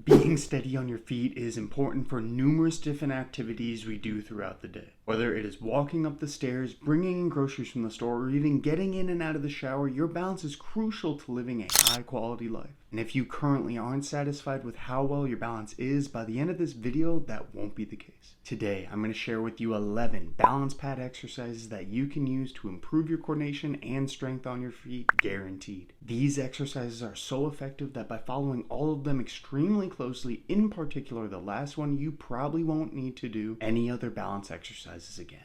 Being steady on your feet is important for numerous different activities we do throughout the day. Whether it is walking up the stairs, bringing in groceries from the store, or even getting in and out of the shower, your balance is crucial to living a high quality life. And if you currently aren't satisfied with how well your balance is, by the end of this video, that won't be the case. Today, I'm going to share with you 11 balance pad exercises that you can use to improve your coordination and strength on your feet, guaranteed. These exercises are so effective that by following all of them extremely closely, in particular the last one, you probably won't need to do any other balance exercises again.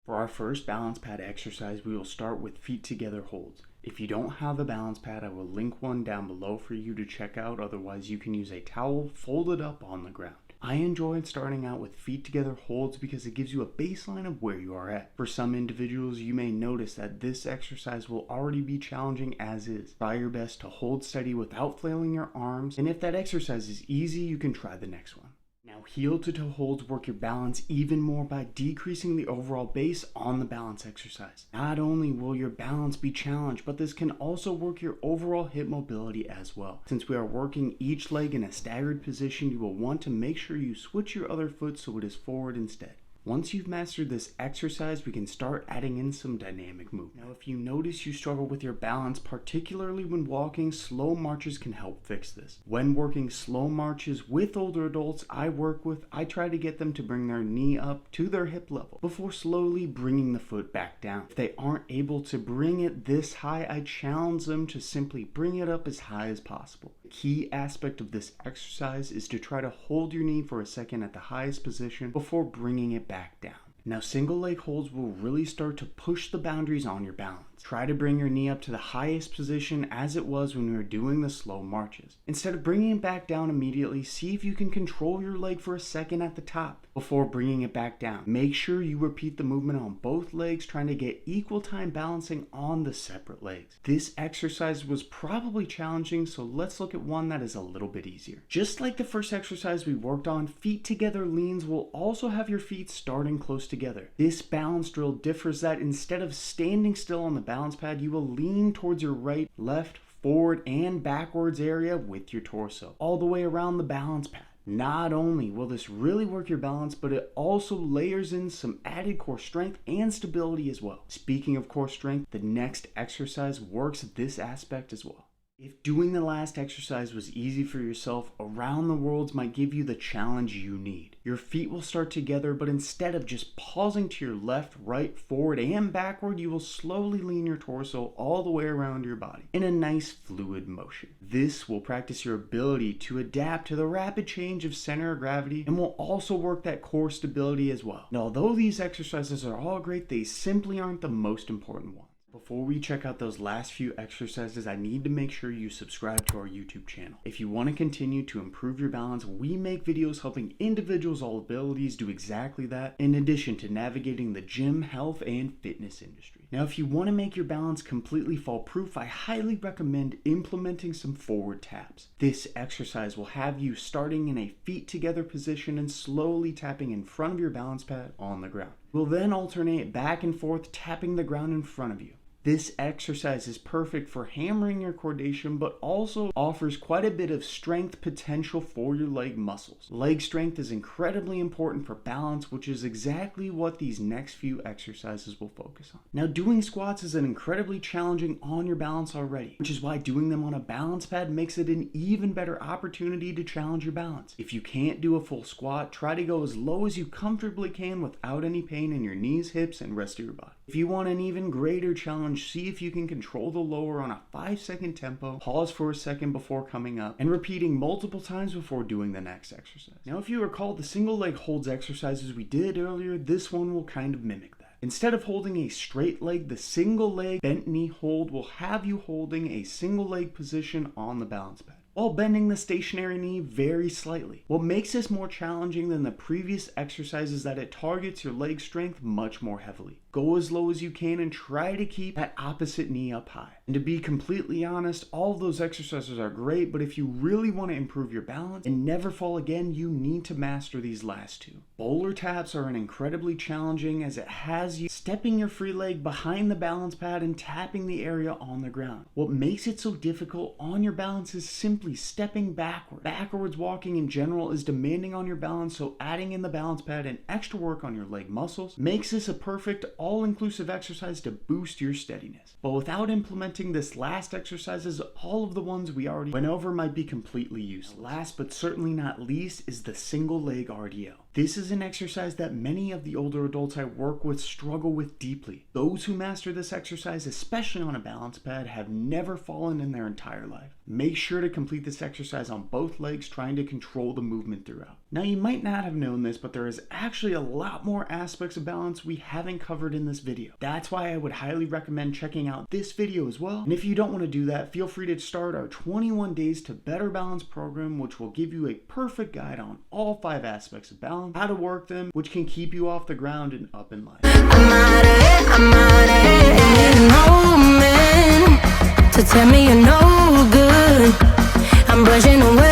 For our first balance pad exercise, we will start with feet together holds. If you don't have a balance pad, I will link one down below for you to check out. Otherwise, you can use a towel folded up on the ground. I enjoyed starting out with feet together holds because it gives you a baseline of where you are at. For some individuals, you may notice that this exercise will already be challenging as is. Try your best to hold steady without flailing your arms, and if that exercise is easy, you can try the next one. Now, heel to toe holds work your balance even more by decreasing the overall base on the balance exercise. Not only will your balance be challenged, but this can also work your overall hip mobility as well. Since we are working each leg in a staggered position, you will want to make sure you switch your other foot so it is forward instead. Once you've mastered this exercise, we can start adding in some dynamic movement. Now, if you notice you struggle with your balance, particularly when walking, slow marches can help fix this. When working slow marches with older adults I work with, I try to get them to bring their knee up to their hip level before slowly bringing the foot back down. If they aren't able to bring it this high, I challenge them to simply bring it up as high as possible. The key aspect of this exercise is to try to hold your knee for a second at the highest position before bringing it back down. Now, single leg holds will really start to push the boundaries on your balance. Try to bring your knee up to the highest position as it was when we were doing the slow marches. Instead of bringing it back down immediately, see if you can control your leg for a second at the top before bringing it back down. Make sure you repeat the movement on both legs, trying to get equal time balancing on the separate legs. This exercise was probably challenging, so let's look at one that is a little bit easier. Just like the first exercise we worked on, feet together leans will also have your feet starting close together. This balance drill differs that instead of standing still on the balance pad, you will lean towards your right, left, forward, and backwards area with your torso, all the way around the balance pad. Not only will this really work your balance, but it also layers in some added core strength and stability as well. Speaking of core strength, the next exercise works this aspect as well. If doing the last exercise was easy for yourself, Around the Worlds might give you the challenge you need. Your feet will start together, but instead of just pausing to your left, right, forward, and backward, you will slowly lean your torso all the way around your body in a nice fluid motion. This will practice your ability to adapt to the rapid change of center of gravity and will also work that core stability as well. Now, although these exercises are all great, they simply aren't the most important ones. Before we check out those last few exercises, I need to make sure you subscribe to our YouTube channel. If you want to continue to improve your balance, we make videos helping individuals all abilities do exactly that, in addition to navigating the gym, health, and fitness industry. Now, if you want to make your balance completely fall proof, I highly recommend implementing some forward taps. This exercise will have you starting in a feet together position and slowly tapping in front of your balance pad on the ground. We'll then alternate back and forth, tapping the ground in front of you. This exercise is perfect for hammering your coordination, but also offers quite a bit of strength potential for your leg muscles. Leg strength is incredibly important for balance, which is exactly what these next few exercises will focus on. Now, doing squats is an incredibly challenging on your balance already, which is why doing them on a balance pad makes it an even better opportunity to challenge your balance. If you can't do a full squat, try to go as low as you comfortably can without any pain in your knees, hips, and rest of your body. If you want an even greater challenge, see if you can control the lower on a 5-second tempo, pause for a second before coming up, and repeating multiple times before doing the next exercise. Now, if you recall the single leg holds exercises we did earlier, this one will kind of mimic that. Instead of holding a straight leg, the single leg bent knee hold will have you holding a single leg position on the balance pad, while bending the stationary knee very slightly. What makes this more challenging than the previous exercise is that it targets your leg strength much more heavily. Go as low as you can and try to keep that opposite knee up high. And to be completely honest, all of those exercises are great, but if you really want to improve your balance and never fall again, you need to master these last two. Bowler taps are incredibly challenging as it has you stepping your free leg behind the balance pad and tapping the area on the ground. What makes it so difficult on your balance is simply stepping backward. Backwards walking in general is demanding on your balance, so adding in the balance pad and extra work on your leg muscles makes this a perfect all-inclusive exercise to boost your steadiness. But without implementing this last exercises, all of the ones we already went over might be completely useless. Last but certainly not least is the single leg RDL. This is an exercise that many of the older adults I work with struggle with deeply. Those who master this exercise, especially on a balance pad, have never fallen in their entire life. Make sure to complete this exercise on both legs, trying to control the movement throughout. Now, you might not have known this, but there is actually a lot more aspects of balance we haven't covered in this video. That's why I would highly recommend checking out this video as well. And if you don't want to do that, feel free to start our 21 Days to Better Balance program, which will give you a perfect guide on all 5 aspects of balance, how to work them, which can keep you off the ground and up in life. I'm out of it, no man to tell me you're no good. I'm brushing away